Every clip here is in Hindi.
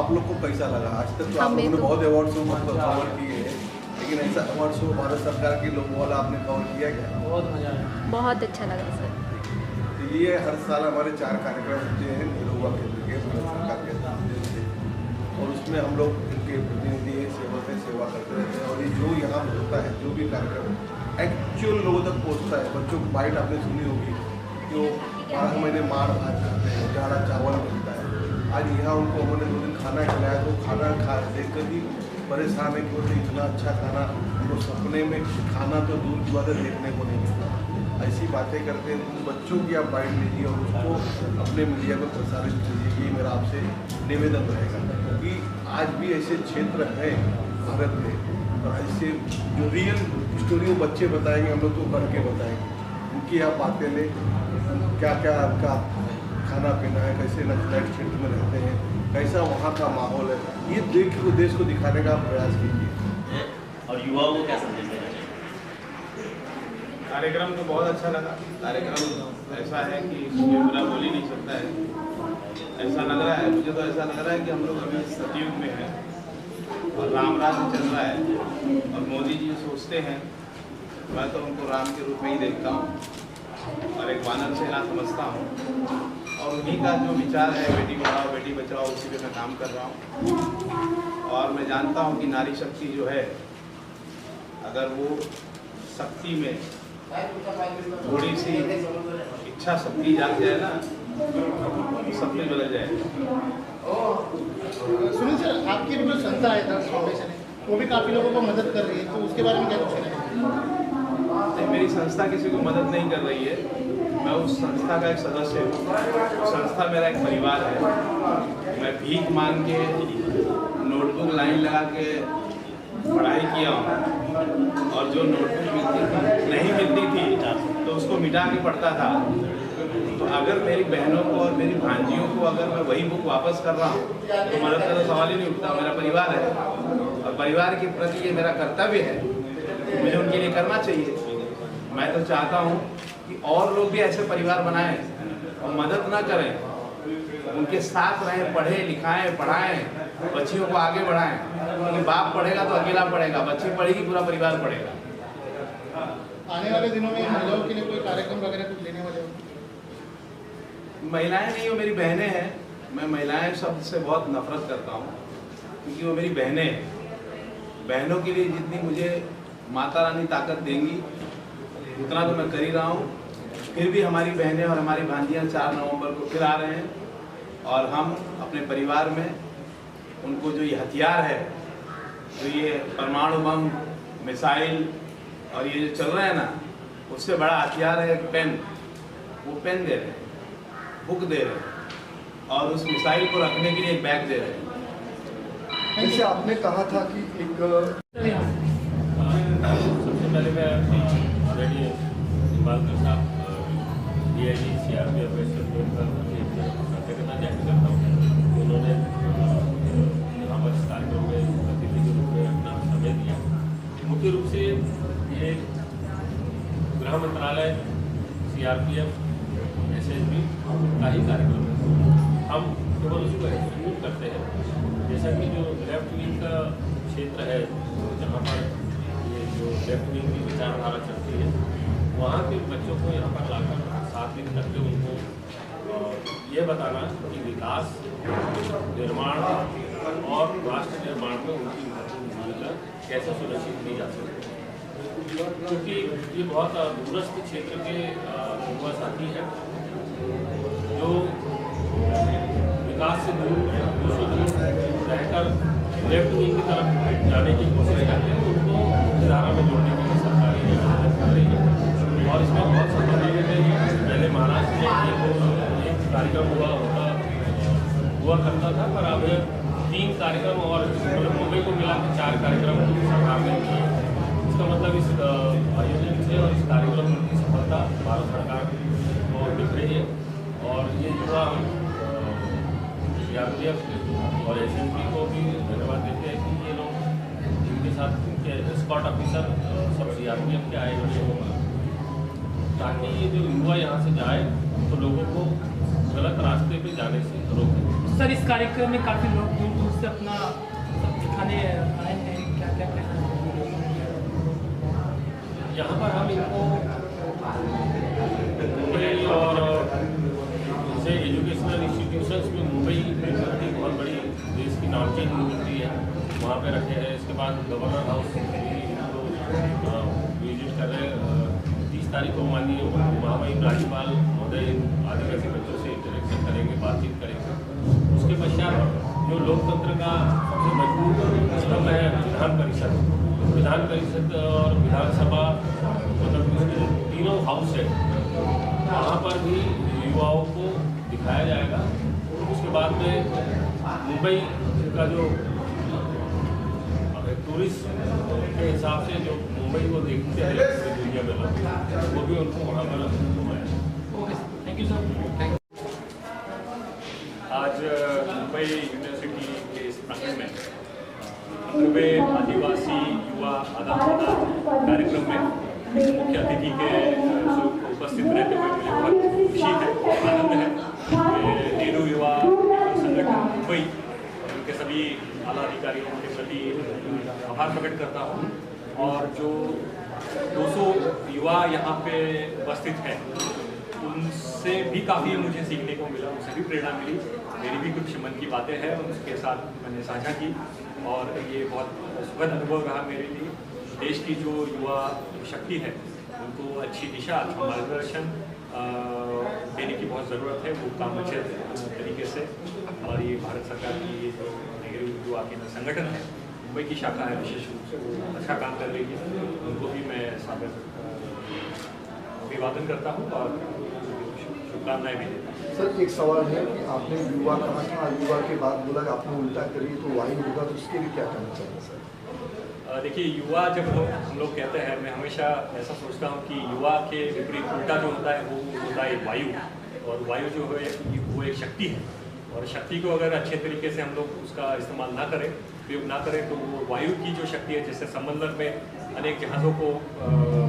आप लोग को कैसा लगा? आज तक तो आप हमें लोगों ने तो बहुत अवार्ड शो कवर किए हैं, लेकिन ऐसा अवार्ड शो भारत सरकार के लोगों वाला आपने कवर किया क्या? बहुत मज़ा आया। बहुत अच्छा लगा सर। तो ये हर साल हमारे 4 कार्यक्रम होते हैं निरुआ केंद्र के भारत सरकार के निर्देश से, और उसमें हम लोग इनके प्रतिनिधि सेवक हैं, सेवा करते रहते हैं। और ये जो यहाँ होता है, जो भी कार्यक्रम एक्चुअल लोगों तक पहुँचता है। बच्चों की बाइट आपने सुनी होगी, जो 12 महीने मार भात करते हैं, जाड़ा चावल मिलता है। आज यहाँ उनको हमने 2 दिन खाना खिलाया, तो खाना देख कर भी परेशान है कि बोलते इतना अच्छा खाना उनको सपने में खाना तो दूर की बात है, देखने को नहीं मिलता। ऐसी बातें करते हैं। उन बच्चों की आप बाइट लीजिए और उसको अपने मीडिया में प्रसारित कीजिए, ये मेरा आपसे निवेदन रहेगा। क्योंकि आज भी ऐसे क्षेत्र हैं भारत में, और ऐसे जो रियल स्टोरी वो बच्चे बताएंगे, हम लोग तो करके बताएंगे। उनकी आप बातें लें, क्या क्या आपका खाना पीना है, कैसे नक्सलाइट क्षेत्र में रहते हैं, कैसा वहाँ का माहौल है, ये देश को दिखाने का प्रयास कीजिए। और युवाओं को क्या संदेश देना चाहिए? कार्यक्रम तो बहुत अच्छा लगा। कार्यक्रम ऐसा है कि इसमें बुरा बोल ही नहीं सकता है। ऐसा लग रहा है, मुझे तो ऐसा लग रहा है कि हम लोग अभी सतयुग में हैं और राम राज्य चल रहा है। और मोदी जी सोचते हैं, मैं तो उनको राम के रूप में ही देखता हूँ और एक वानर सेना समझता हूँ। और उन्हीं का जो विचार है बेटी पढ़ाओ बेटी बचाओ, उसी पे मैं काम कर रहा हूँ। और मैं जानता हूँ कि नारी शक्ति जो है, अगर वो शक्ति में थोड़ी सी इच्छा शक्ति जाग जाए ना, तो सब कुछ बदल जाए। सुनील सर, आपकी जो संस्था है दर्श फाउंडेशन है, वो भी काफ़ी लोगों को मदद कर रही है, तो उसके बारे में क्या कुछ है? मेरी संस्था किसी को मदद नहीं कर रही है। मैं उस संस्था का एक सदस्य हूँ। संस्था मेरा एक परिवार है। मैं भीख मांग के नोटबुक लाइन लगा के पढ़ाई किया हूँ, और जो नोटबुक नहीं मिलती थी तो उसको मिटा के पढ़ता था। तो अगर मेरी बहनों को और मेरी भांजियों को अगर मैं वही बुक वापस कर रहा हूँ तो मदद का तो सवाल ही नहीं उठता। मेरा परिवार है और परिवार के प्रति ये मेरा कर्तव्य है, मुझे उनके लिए करना चाहिए। मैं तो चाहता हूँ कि और लोग भी ऐसे परिवार बनाएं और मदद ना करें, उनके साथ रहें, पढ़ें लिखाएं पढ़ाएं, बच्चियों को आगे बढ़ाएं। क्योंकि बाप पढ़ेगा तो अकेला पढ़ेगा, बच्ची पढ़ेगी पूरा परिवार पढ़ेगा। आने वाले दिनों में महिलाओं के लिए कोई कार्यक्रम वगैरह कुछ लेने वाले हो? महिलाएं नहीं, वो मेरी बहनें हैं। मैं महिलाएं शब्द से बहुत नफरत करता हूँ, क्योंकि वो मेरी बहनें हैं। बहनों के लिए जितनी मुझे माता रानी ताकत देंगी उतना तो मैं कर ही रहा हूँ। फिर भी हमारी बहनें और हमारी भांजियाँ 4 नवंबर को फिर आ रहे हैं, और हम अपने परिवार में उनको जो ये हथियार है, जो ये परमाणु बम, मिसाइल और ये जो चल रहा है ना, उससे बड़ा हथियार है एक पेन। वो पेन दे रहे हैं, बुक दे रहे हैं, और उस मिसाइल को रखने के लिए एक बैग दे रहे हैं। जैसे आपने कहा था कि एक सबसे पहले मैं ऑलरेडी बालकर साहब DIG CRPF कृतज्ञता व्यक्त करता हूँ। उन्होंने यहाँ पर इस कार्यक्रम में अतिथि के रूप में अपना समय दिया। मुख्य रूप से ये गृह मंत्रालय, CRPF, SSB का ही कार्यक्रम है। हम केवल उसको एक्सक्लूड करते हैं। जैसा कि जो लेफ्ट विंग का क्षेत्र है, जहाँ पर ये जो लेफ्ट विंग की विचारधारा चलती है, वहाँ के बच्चों को यहाँ पर लाकर साथ में करके उनको ये बताना कि विकास, निर्माण और राष्ट्र निर्माण में उनकी भूमिका कैसे सुनिश्चित की जा सकती है। क्योंकि ये बहुत दूरस्थ क्षेत्र के युवा साथी हैं जो विकास से दूर रहकर लेफ्ट विंग की तरफ जाने की कोशिश करते हैं। उनको धारा में जोड़ने के लिए सरकार ये मदद कर रही है, और इसमें बहुत सफलता मिल रही है। पहले महाराष्ट्र में एक कार्यक्रम हुआ करता था, पर अब 3 कार्यक्रम और मुंबई को मिला के 4 कार्यक्रम सरकार ने किए। इसका मतलब इस आयोजन से और इस कार्यक्रम की सफलता भारत सरकार को दिख रही है। और ये युवा CRPF और SSB को भी धन्यवाद देते हैं कि ये लोग इनके साथ इनके स्कॉट ऑफिसर सब CRPF के आए हुए होगा, ताकि ये जो युवा यहाँ से जाए तो लोगों को गलत रास्ते पे जाने से रोके। सर, इस कार्यक्रम में काफ़ी लोग दूर दूर से अपना दिखाने आए हैं, क्या क्या कहना है? यहाँ पर हम इनको मुंबई और जैसे एजुकेशनल इंस्टीट्यूशंस में मुंबई यूनिवर्सिटी बहुत बड़ी देश की नामचीन यूनिवर्सिटी है, वहाँ पे रखे हैं। इसके बाद गवर्नर हाउस भी इनको विजिट कर रहे हैं। 30 तारीख को माननीय महामहिम राज्यपाल महोदय आदिवासी बच्चों से इंटरेक्शन करेंगे, बातचीत करेंगे। उसके पश्चात जो लोकतंत्र का सबसे मजबूत स्तंभ है विधान परिषद और विधानसभा, मतलब उसके तीनों हाउस है, वहाँ पर भी युवाओं को दिखाया जाएगा। उसके बाद में मुंबई का जो टूरिस्ट के हिसाब से जो मुंबई को देखते हैं दुनिया में लोग, वो भी उनको वहाँ पर घुमाया। Thank you sir. आज मुंबई यूनिवर्सिटी के इस प्रांगण में 15वें आदिवासी युवा आदान प्रदान कार्यक्रम में मुख्य अतिथि के स्वरूप उपस्थित रहते हुए मुझे बहुत खुशी है, आनंद है कि नेहरू युवा संगठन मुंबई उनके सभी आला अधिकारियों के प्रति आभार प्रकट करता हूँ। और जो 200 युवा यहाँ पे उपस्थित हैं, उनसे भी काफ़ी मुझे सीखने को मिला, उनसे भी प्रेरणा मिली। मेरी भी कुछ मन की बातें हैं उनके साथ मैंने साझा की और ये बहुत सुखद अनुभव रहा मेरे लिए। देश की जो युवा शक्ति है उनको अच्छी दिशा, अच्छा मार्गदर्शन देने की बहुत ज़रूरत है। वो काम अच्छे तरीके से हमारी भारत सरकार की ये जो नेहरू युवा केंद्र संगठन है, मुंबई की शाखा है, विशेष रूप से वो अच्छा काम कर रही है। उनको भी मैं स्वागत अभिवादन करता हूँ और शुभकामनाएं भी देता हूँ। सर, एक सवाल है कि आपने युवा कहा था, युवा के बाद बोला कि आपने उल्टा करी तो वायु होगा, तो उसके लिए क्या कहना चाहिए सर? देखिए, युवा जब हम लोग कहते हैं, मैं हमेशा ऐसा सोचता हूँ कि युवा के विपरीत उल्टा जो होता है वो होता है वायु। और वायु जो है वो एक शक्ति है, और शक्ति को अगर अच्छे तरीके से हम लोग उसका इस्तेमाल ना करें, उपयोग ना करें, तो वो वायु की जो शक्ति है, जैसे समंदर में अनेक जहाज़ों को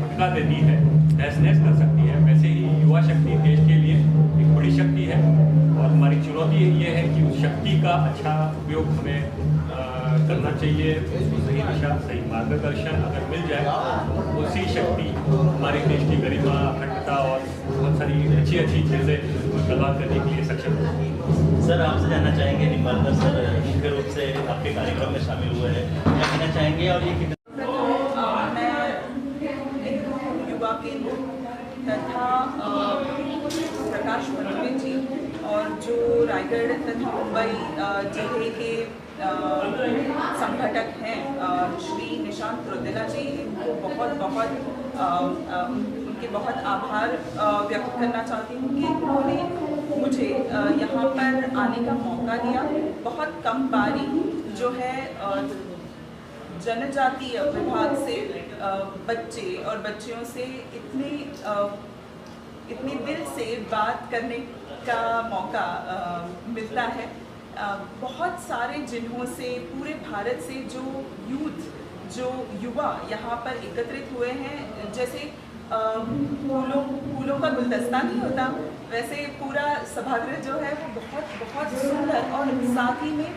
भटका देती है, तहस नहस कर सकती है, वैसे ही युवा शक्ति देश के लिए एक बड़ी शक्ति है। और हमारी चुनौती ये है कि उस शक्ति का अच्छा उपयोग हमें करना चाहिए। उसको सही दिशा, सही मार्गदर्शन अगर मिल जाए तो उसी शक्ति हमारे देश की गरिमा, अखंडता और बहुत सारी अच्छी अच्छी चीज़ें बर्बाद करने के लिए सक्षम है। सर, आपसे जानना चाहेंगे, निम्बालकर सर मुख्य रूप से आपके कार्यक्रम में शामिल हुए हैं, क्या कहना चाहेंगे? और ये मैं युवा केंद्र तथा प्रकाश मंत्री जी और जो रायगढ़ तथा मुंबई जिले के संगठक हैं श्री निशांत रुद्रेला जी, इनको उनके बहुत आभार व्यक्त करना चाहती हूँ कि उन्होंने मुझे यहाँ पर आने का मौका दिया। बहुत कम बारी जो है जनजातीय विभाग से बच्चे और बच्चियों से इतने दिल से बात करने का मौका मिलता है। बहुत सारे जिन्हों से पूरे भारत से जो युवा यहाँ पर एकत्रित हुए हैं, जैसे फूलों का गुलदस्ता नहीं होता, वैसे पूरा सभागृह जो है वो बहुत सुंदर और साथ ही में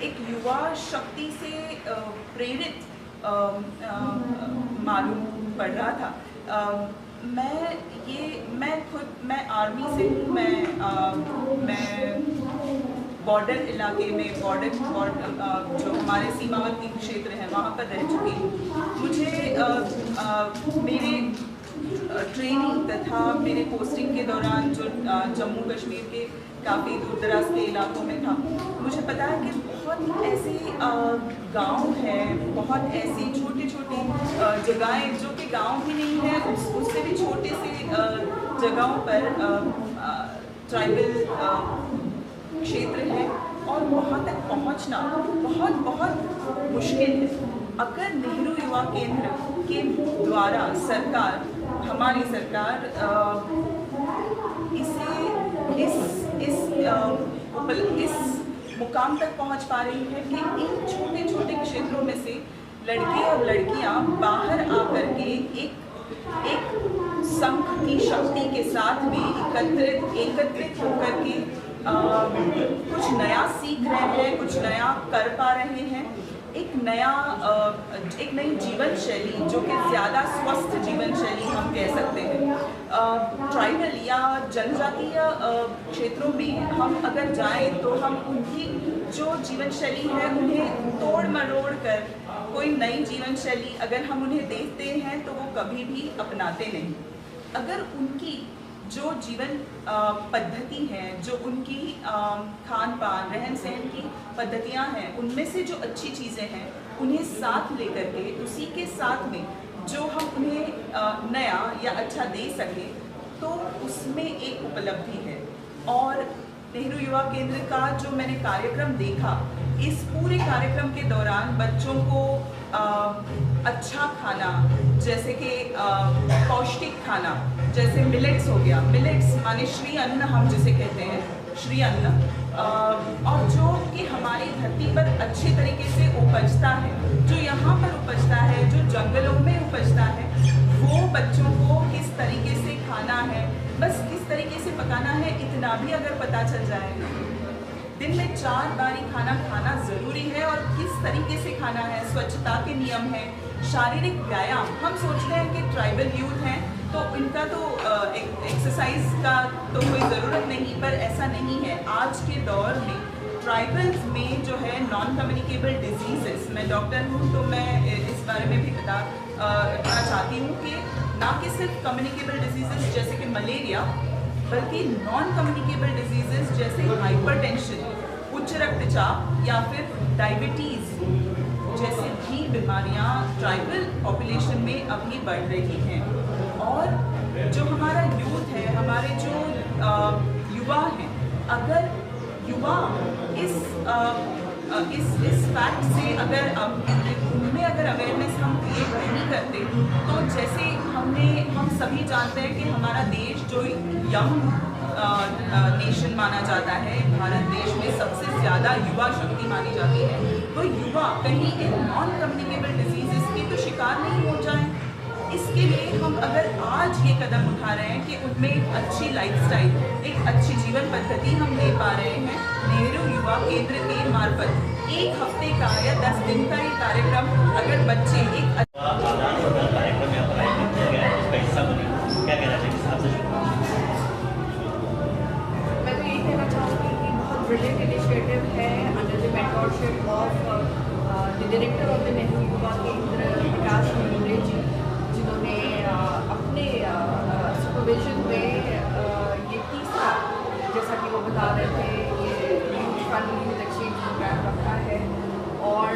एक युवा शक्ति से प्रेरित मालूम पड़ रहा था। मैं आर्मी से हूँ, मैं बॉर्डर इलाके में बॉर्डर जो हमारे सीमावर्ती क्षेत्र हैं वहाँ पर रह चुकी हूँ। मुझे मेरे ट्रेनिंग तथा मेरे पोस्टिंग के दौरान जो जम्मू कश्मीर के काफ़ी दूर दराज के इलाकों में था, मुझे पता है कि बहुत ऐसे गांव हैं, बहुत ऐसी छोटी जगहें जो कि गांव भी नहीं है, उससे भी छोटे से जगहों पर ट्राइबल क्षेत्र है और वहाँ तक पहुँचना बहुत मुश्किल है। अगर नेहरू युवा केंद्र के द्वारा हमारी सरकार इस मुकाम तक पहुंच पा रही है कि इन छोटे क्षेत्रों में से लड़के और लड़कियां बाहर आकर के एक संघ की शक्ति के साथ में एकत्रित होकर के कुछ नया सीख रहे हैं, कुछ नया कर पा रहे हैं, एक नई जीवन शैली जो कि ज़्यादा स्वस्थ जीवन शैली हम कह सकते हैं। ट्राइबल या जनजातीय क्षेत्रों में हम अगर जाएं तो हम उनकी जो जीवन शैली है उन्हें तोड़ मरोड़ कर कोई नई जीवन शैली अगर हम उन्हें देते हैं तो वो कभी भी अपनाते नहीं। अगर उनकी जो जीवन पद्धति है, जो उनकी खान पान रहन सहन की पद्धतियाँ हैं, उनमें से जो अच्छी चीज़ें हैं उन्हें साथ लेकर के उसी के साथ में जो हम उन्हें नया या अच्छा दे सकें तो उसमें एक उपलब्धि है। और नेहरू युवा केंद्र का जो मैंने कार्यक्रम देखा, इस पूरे कार्यक्रम के दौरान बच्चों को अच्छा खाना, जैसे कि पौष्टिक खाना, जैसे मिलेट्स हो गया, मिलेट्स माने श्री अन्न हम जिसे कहते हैं, श्री अन्न, और जो कि हमारी धरती पर अच्छे तरीके से उपजता है, जो यहाँ पर उपजता है, जो जंगलों में उपजता है, वो बच्चों को किस तरीके से खाना है, बस किस तरीके से पकाना है, इतना भी अगर पता चल जाए, दिन में 4 बारी खाना खाना ज़रूरी है और किस तरीके से खाना है, स्वच्छता के नियम हैं, शारीरिक व्यायाम। हम सोचते हैं कि ट्राइबल यूथ हैं तो इनका तो एक्सरसाइज का तो कोई ज़रूरत नहीं, पर ऐसा नहीं है। आज के दौर में ट्राइबल्स में जो है नॉन कम्युनिकेबल डिजीज़ेस, मैं डॉक्टर हूँ तो मैं इस बारे में भी बताना चाहती हूँ कि ना कि सिर्फ कम्युनिकेबल डिजीज़ेस जैसे कि मलेरिया, बल्कि नॉन कम्युनिकेबल डिजीज़ेस जैसे हाइपरटेंशन, उच्च रक्तचाप या फिर डायबिटीज़ जैसे भी बीमारियां ट्राइबल पॉपुलेशन में अभी बढ़ रही हैं। और जो हमारा यूथ है, हमारे जो युवा हैं, अगर युवा इस फैक्ट से अगर उनमें अगर अवेयरनेस हम क्रिएट नहीं करते तो जैसे हम सभी जानते हैं कि हमारा देश जो यंग नेशन माना जाता है, भारत देश में सबसे ज़्यादा युवा शक्ति मानी जाती है, तो युवा कहीं इन नॉन कम्युनिकेबल डिजीज़ेस के तो शिकार नहीं हो जाए। इसके लिए हम अगर आज ये कदम उठा रहे हैं कि उनमें एक अच्छी लाइफस्टाइल, एक अच्छी जीवन पद्धति हम दे पा रहे हैं, नेहरू युवा केंद्र के मार्फत 1 हफ्ते का या 10 दिन का ये कार्यक्रम अगर बच्चे एक कार्यक्रम यहाँ पर आयोजित किया गया है, उसका हिस्सा बने, क्या कहना चाहिए साहब? मैं तो यही कहना चाहूँगी कि बहुत ब्रिलियंट इनिशिएटिव है under the mentorship of the director of the Nehru युवा केंद्र विकास मुंडे जी, जिन्होंने अपने सुपरविजन में ये तीसरा, जैसा कि वो बता रहे थे, ये youth fun youth exchange programme रखा है। और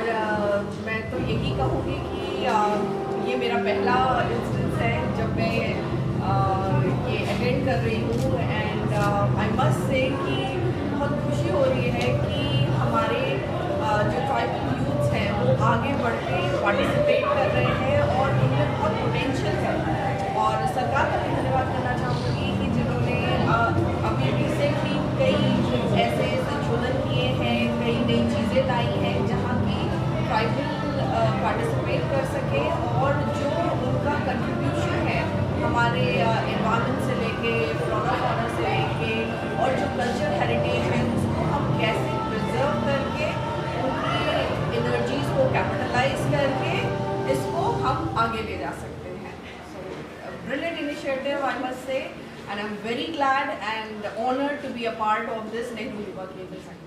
मैं तो यही कहूँगी कि ये मेरा पहला इंस्टेंस है जब मैं ये अटेंड कर रही हूँ, एंड आई मस्ट से कि बहुत खुशी हो रही है कि हमारे जो ट्राइबल यूथ्स हैं वो आगे बढ़ के पार्टिसिपेट कर रहे हैं और उनमें बहुत पोटेंशियल है। और सरकार का भी धन्यवाद करना चाहूँगी कि जिन्होंने अभी रिसेंटली कई ऐसे संशोधन किए हैं, कई नई चीज़ें लाई हैं जहाँ की ट्राइबल पार्टिसिपेट कर सके और जो उनका कंट्रीब्यूशन है हमारे एनवायरनमेंट से लेके, फ्लोरा फौना से लेके, और जो कल्चर हेरिटेज है उसको हम कैसे प्रिजर्व करके उनकी एनर्जीज को कैपिटलाइज करके इसको हम आगे ले जा सकते हैं। So brilliant initiative I must say, and I'm very glad and honored to be a part of this Nehru Yuva Kendra Center.